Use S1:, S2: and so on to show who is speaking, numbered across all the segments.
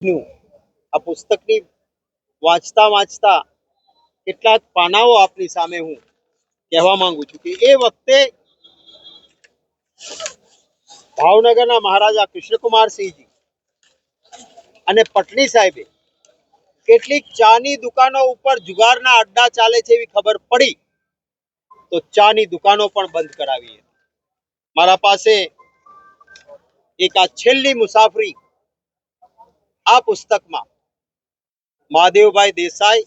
S1: નું આ પુસ્તકની વાંચતા વાંચતા કેટલાક પાનાઓ આપની સામે હું કહેવા માંગુ છું કે એ વખતે ભાવનગરના મહારાજા કૃષ્ણકુમારસિંહજી અને પટણી સાહેબે કેટલીક ચાની દુકાનો ઉપર જુગારના અડ્ડા ચાલે છે એવી ખબર પડી તો ચાની દુકાનો પણ બંધ કરાવી. મારા પાસે એક આ છેલ્લી મુસાફરી આ પુસ્તકમાં મહાદેવભાઈ દેસાઈ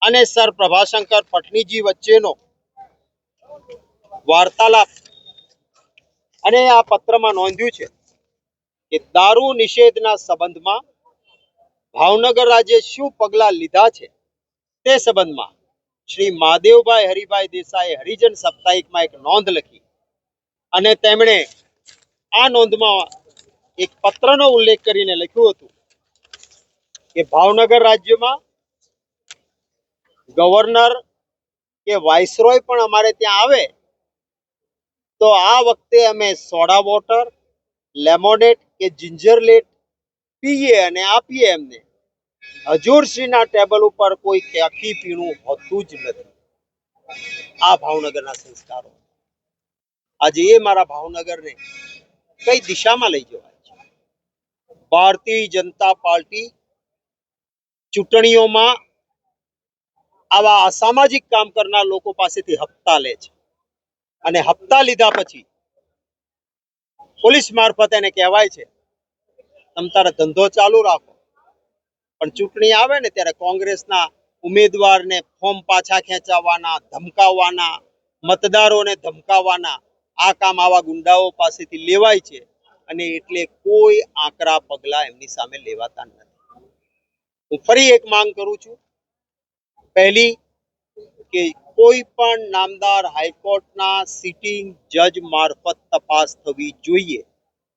S1: અને સર પ્રભાશંકર પટણીજી વચ્ચેનો વાર્તાલાપ અને આ પત્રમાં નોંધ્યું છે કે દારૂ નિષેધના સંબંધમાં ભાવનગર રાજ્યે શું પગલાં લીધા છે તે સંબંધમાં શ્રી મહાદેવભાઈ હરિભાઈ દેસાઈએ હરિજન સાપ્તાહિકમાં એક નોંધ લખી અને તેમણે આ નોંધમાં એક પત્રનો ઉલ્લેખ કરીને લખ્યું હતું કે ભાવનગર રાજ્યમાં ગવર્નર કે વાઇસરોય પણ અમારે ત્યાં આવે તો આ વખતે અમે સોડા વોટર, લેમોનેટ કે જિંજરલેટ પીએ અને આપીએ એમને. હજુરશ્રીના ટેબલ ઉપર કોઈ કેફી પીણું હોતું જ નથી. આ ભાવનગરના સંસ્કારો. આજે એ મારા ભાવનગરને કઈ દિશામાં લઈ જવાય છે? ભારતીય જનતા પાર્ટી ચૂંટણીઓમાં આવા અસામાજિક કામ કરનાર લોકો પાસેથી હપ્તા લે છે અને હપ્તા લીધા પછી પોલીસ મારફત એને કહેવાય છે તમે તારા ધંધો ચાલુ રાખો, પણ ચૂંટણી આવે ને ત્યારે કોંગ્રેસના ઉમેદવારને ફોર્મ પાછા ખેંચાવવાના, ધમકાવવાના, મતદારોને ધમકાવવાના આ કામ આવા ગુંડાઓ પાસેથી લેવાય છે અને એટલે કોઈ આકરા પગલા એમની સામે લેવાતા નથી. હું ફરી એક માંગ કરું છું. પહેલી કે કોઈ પણ નામદાર હાઈકોર્ટના સિટિંગ જજ મારફત તપાસ થવી જોઈએ,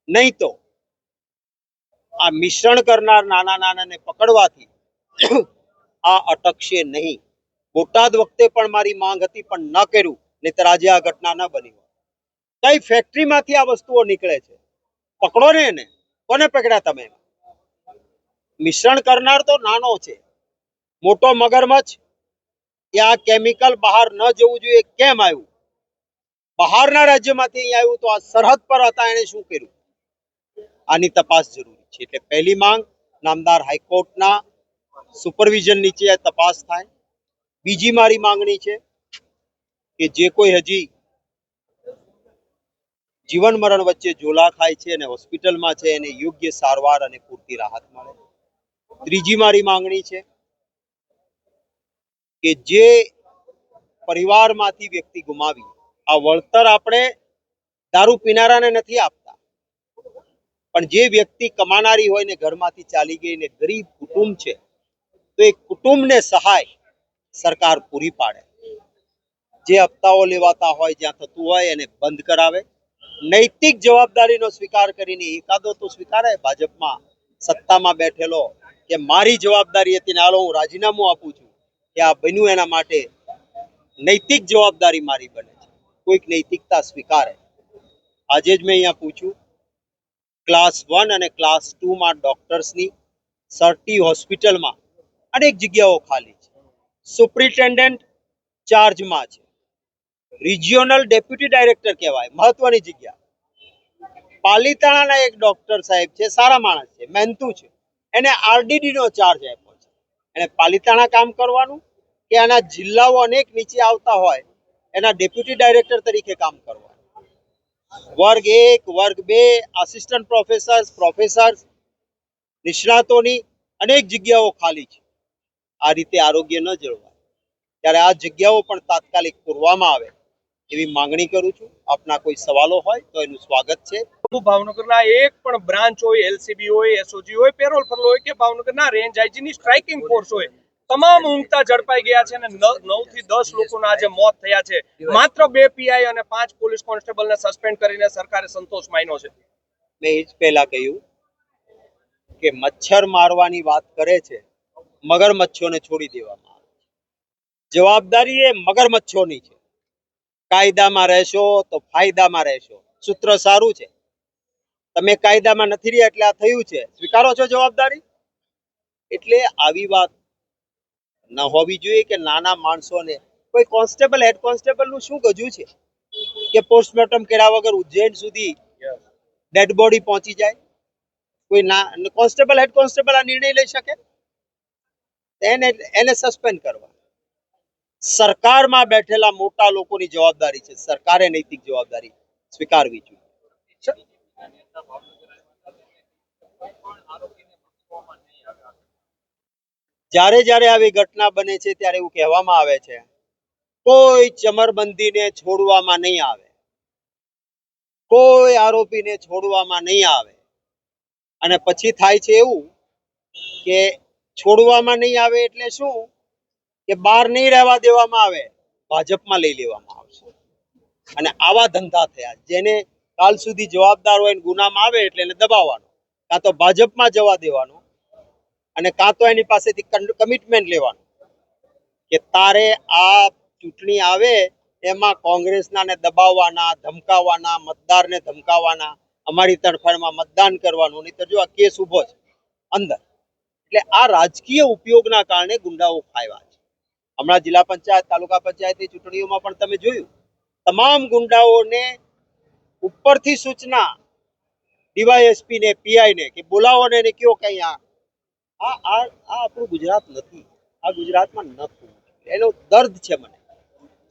S1: નહીં તો આ મિશ્રણ કરનાર નાના નાનાને પકડવાથી આ અટકશે નહીં. બોટાદ વખતે પણ મારી માંગ હતી પણ ન કર્યું, નહીતર આજે આ ઘટના ન બની હોય. કઈ ફેક્ટરીમાંથી આ વસ્તુઓ નીકળે છે? પકડો ને એને. કોને પકડ્યા તમે? મિશ્રણ કરનાર તો નાનો છે, મોટો મગરમચ્છ કે આ કેમિકલ બહાર ન જવું જોઈએ કેમ આવ્યું? બહારના રાજ્યમાંથી અહીં આવ્યું તો આ સરહદ પર હતા, એને શું કર્યું? આની તપાસ જરૂરી છે. એટલે પહેલી માંગ નામદાર હાઈકોર્ટના સુપરવિઝન નીચે તપાસ થાય. બીજી મારી માંગણી છે કે જે કોઈ હજી જીવન મરણ વચ્ચે ઝોલા ખાય છે અને હોસ્પિટલમાં છે એને યોગ્ય સારવાર અને પૂરતી રાહત મળે. ત્રીજી મારી માંગણી છે કે જે પરિવારમાંથી વ્યક્તિ ગુમાવી, આ વળતર આપણે દારૂ પીનારાને નથી આપતા, પણ જે વ્યક્તિ કમાનારી હોય ને ઘરમાંથી ચાલી ગઈ ને ગરીબ કુટુંબ છે તો એ કુટુંબને સહાય સરકાર પૂરી પાડે. જે હપ્તાઓ લેવાતા હોય, જ્યાં થતું હોય એને બંધ કરાવે. નૈતિક જવાબદારીનો સ્વીકાર કરીને એકાદો તો સ્વીકારે ભાજપમાં સત્તામાં બેઠેલો કે મારી જવાબદારી હતી ને હાલો હું રાજીનામું આપું છું કે આ બન્યું એના માટે નૈતિક જવાબદારી મારી બને છે. કોઈક નૈતિકતા સ્વીકારે. આજે જ મેં અહીંયા પૂછ્યું, ક્લાસ 1 અને ક્લાસ 2 માં ડોક્ટર્સની સરટી હોસ્પિટલમાં અનેક જગ્યાઓ ખાલી છે. સુપ્રિન્ટેન્ડન્ટ ચાર્જમાં છે, રિજિયોનલ ડેપ્યુટી ડાયરેક્ટર કહેવાય, મહત્વની જગ્યા. પાલીતાણાના એક ડોક્ટર સાહેબ છે, સારા માણસ છે, મહેનતુ છે, એને આરડીડી નો ચાર્જ આપ્યો છે. એને પાલીતાણા કામ કરવાનું કે આના જિલ્લાઓ અનેક નીચે આવતા હોય એના ડેપ્યુટી ડાયરેક્ટર તરીકે કામ કરવાનું. વર્ગ 1, વર્ગ 2, આસિસ્ટન્ટ પ્રોફેસર, નિષ્ણાતોની અનેક જગ્યાઓ ખાલી છે. આ રીતે આરોગ્ય ન જળવાય. ત્યારે આ જગ્યાઓ પણ તાત્કાલિક પૂરવામાં આવે એવી માંગણી કરું છું. આપના કોઈ સવાલો હોય તો એનું સ્વાગત છે.
S2: ભાવનગરના એક પણ બ્રાન્ચ હોય, એલસીબી હોય, એસઓજી હોય, પેરોલ ફરલો હોય કે ભાવનગરના રેન્જ આઈજીની સ્ટ્રાઇકિંગ ફોર્સ હોય, તમામ ઊંઘતા ઝડપાઈ ગયા છે અને 9 થી 10 લોકોના આજે મોત થયા છે. માત્ર 2 પીઆઈ અને 5 પોલીસ કોન્સ્ટેબલને સસ્પેન્ડ કરીને સરકારે સંતોષ માન્યો છે.
S1: મેં એ જ પહેલા કહ્યું કે મચ્છર મારવાની વાત કરે છે, મગરમચ્છોને છોડી દેવામાં આવે છે. જવાબદારી એ મગરમચ્છોની છે. કાયદામાં રહેશો તો ફાયદામાં રહેશો. સૂત્ર સારું છે, તમે કાયદામાં નથી રહ્યા એટલે આ થયું છે, સ્વીકારો છો જવાબદારી? એટલે આવી વાત ન હોવી જોઈએ કે નાના માણસોને કોઈ કોન્સ્ટેબલ હેડ કોન્સ્ટેબલ નું શું ગજું છે કે પોસ્ટમોર્ટમ કર્યા વગર ઉજ્જૈન સુધી ડેડ બોડી પહોંચી જાય? કોઈ ના કોન્સ્ટેબલ હેડ કોન્સ્ટેબલ આ નિર્ણય લઈ શકે? એને સસ્પેન્ડ કરવા. સરકારમાં બેઠેલા મોટા લોકોની જવાબદારી છે, સરકારે નૈતિક જવાબદારી સ્વીકારવી જોઈએ. જ્યારે જ્યારે આવી ઘટના બને છે ત્યારે એવું કહેવામાં આવે છે કોઈ ચમરબંધીને છોડવામાં નહીં આવે, કોઈ આરોપીને છોડવામાં નહીં આવે. અને પછી થાય છે એવું કે છોડવામાં નહીં આવે એટલે શું કે બહાર નહીં રહેવા દેવામાં આવે, ભાજપમાં લઈ લેવામાં આવશે. અને આવા ધંધા થયા. જેને કાલ સુધી જવાબદાર હોય ગુનામાં આવે એટલે એને દબાવવાનો, કાં તો ભાજપમાં જવા દેવાનો અને કાં તો એની પાસેથી કમિટમેન્ટ લેવાનું કે તારે આ ચૂંટણી આવે એમાં કોંગ્રેસનાને દબાવવાના, ધમકાવવાના, મતદારને ધમકાવવાના, અમારી તરફેણમાં મતદાન કરવાનું, નહીં તો જો આ કેસ ઉભો છે અંદર. એટલે આ રાજકીય ઉપયોગના કારણે ગુંડાઓ ફાયવા છે. હમણાં જિલ્લા પંચાયત, તાલુકા પંચાયતની ચૂંટણીઓમાં પણ તમે જોયું, તમામ ગુંડાઓને ઉપરથી સૂચના ડીવાયએસપી ને, પીઆઈ ને કે બોલાવો ને કયો કઈ આ આપણું ગુજરાત નથી. આ ગુજરાતમાં નથી. એનો દર્દ છે મને.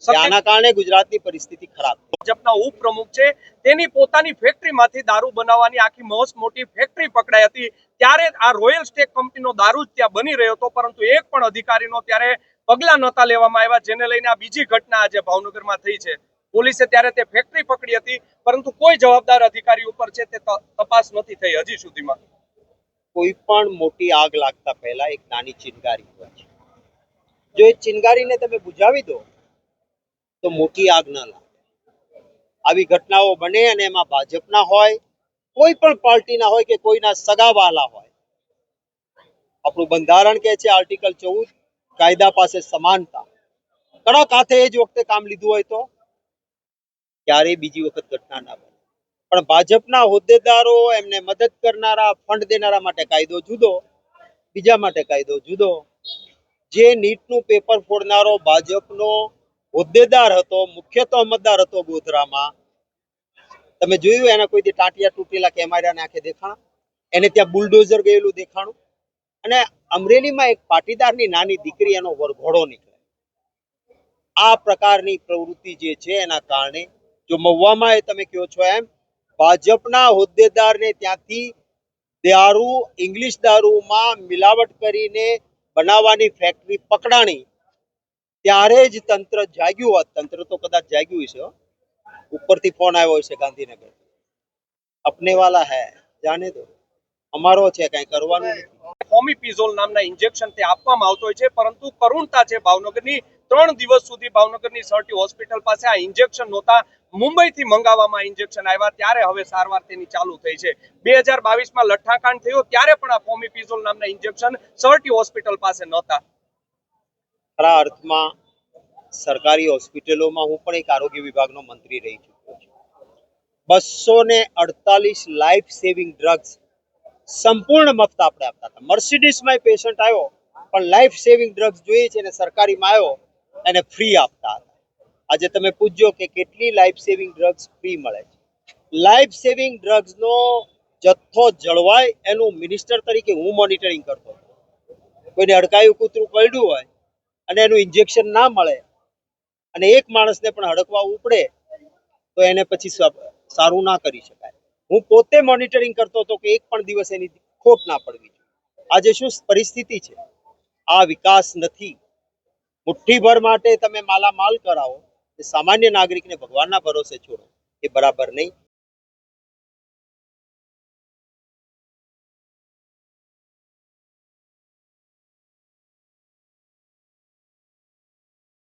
S1: આના કારણે ગુજરાતની પરિસ્થિતિ ખરાબ.
S2: ભાજપના ઉપપ્રમુખ છે, તેની પોતાની ફેક્ટરીમાંથી દારૂ બનાવવાની આખી મોટી ફેક્ટરી પકડાઈ હતી. ત્યારે આ રોયલ સ્ટેક કંપનીનો દારૂ જ ત્યાં બની રહ્યો હતો, પરંતુ એક પણ અધિકારીનો ત્યારે પગલા નહોતા લેવામાં આવ્યા, જેને લઈને આ બીજી ઘટના આજે ભાવનગરમાં થઈ છે. પોલીસે ત્યારે તે ફેક્ટરી પકડી હતી, પરંતુ કોઈ જવાબદાર અધિકારી ઉપર છે તે તપાસ નથી થઈ હજી સુધીમાં.
S1: કોઈ પણ મોટી આગ લાગતા પહેલા એક નાની ચિનગારી હોય છે. જો એ ચિનગારીને તમે બુઝાવી દો તો મોટી આગ ન લાગે. આવી ઘટનાઓ બને અને એમાં ભાજપના હોય, કોઈ પણ પાર્ટીના હોય કે કોઈના સગાવાલા હોય. આપણું બંધારણ કહે છે આર્ટિકલ 14, કાયદા પાસે સમાનતા. કડક હાથે એ જ વખતે કામ લીધું હોય તો ક્યારેય બીજી વખત ઘટના ના બને. પણ ભાજપના હોદ્દેદારો, એમને મદદ કરનારા, ફંડ દેનારા માટે કાયદો જુદો, બીજા માટે કાયદો જુદો. જે નીટનું પેપર ફોડનારો ભાજપનો હોદ્દેદાર હતો, મુખ્ય તહમતદાર હતો ગોધરામાં, તમે જોયું એના કોઈ ટાંટિયા તૂટેલા કેમેરા નાખે દેખાણા? એને ત્યાં બુલડોઝર ગયેલું દેખાણું? અને અમરેલીમાં એક પાટીદારની નાની દીકરી, એનો વરઘોડો નીકળે. આ પ્રકારની પ્રવૃત્તિ જે છે એના કારણે જો મહુવામાં એ તમે કહો છો એમ ભાજપના હોદ્દેદારને ત્યાંથી દારૂ, ઇંગ્લિશ દારૂમાં મિલાવટ કરીને બનાવવાની ફેક્ટરી પકડાણી, ત્યારે જ તંત્ર જાગ્યું હોત. તંત્ર તો કદાચ જાગ્યું છે, ઉપરથી ફોન આવ્યો છે ગાંધીનગર, અપને વાલા હે જાને દો, અમારો છે, કઈ કરવાનું નથી.
S2: ફોમીપિઝોલ નામના ઇન્જેક્શન તે આપવામાં આવતો હોય છે, પરંતુ કરુણતા છે ભાવનગરની, 3 દિવસ સુધી ભાવનગરની સર્ટી હોસ્પિટલ પાસે આ ઇન્જેક્શન નહોતા. મુંબઈથી મંગાવવામાં ઇન્જેક્શન આવ્યા, ત્યારે હવે સારવાર તેની ચાલુ થઈ છે. 2022માં લઠ્ઠાકાંડ થયો ત્યારે પણ આ ફોમીપિઝોલ નામના ઇન્જેક્શન સર્ટી હોસ્પિટલ પાસે નહોતા.
S1: ખરા અર્થમાં સરકારી હોસ્પિટલોમાં હું પણ એક આરોગ્ય વિભાગનો મંત્રી રહી ચૂક્યો છું. 248 લાઈફ સેવિંગ ડ્રગ્સ સંપૂર્ણ મફત આપણે આપતા હતા. મર્સિડીઝમાં પેશન્ટ આવ્યો પણ લાઈફ સેવિંગ ડ્રગ્સ જોઈએ છે અને સરકારીમાં આવ્યો એને ફ્રી આપતા હતા. આજે તમે પૂછજો કે કેટલી લાઈફ સેવિંગ ડ્રગ્સ ફ્રી મળે છે. લાઈફ સેવિંગ ડ્રગ્સનો જથ્થો જળવાય એનું મિનિસ્ટર તરીકે હું મોનિટરિંગ કરતો હતો. કોઈને અડકાયું કૂતરું કરડ્યું હોય અને એનું ઇન્જેક્શન ના મળે અને એક માણસને પણ હડકવા ઉપડે તો એને પછી સારું ના કરી શકાય. હું પોતે મોનિટરિંગ કરતો હતો કે એક પણ દિવસ એની ખોટ ના પડવી જોઈએ. આજે શું પરિસ્થિતિ છે? આ વિકાસ નથી. મુઠ્ઠીભર માટે તમે માલામાલ કરાવો, સામાન્ય નાગરિકને ભગવાનના ભરોસે છોડો, એ બરાબર નહીં.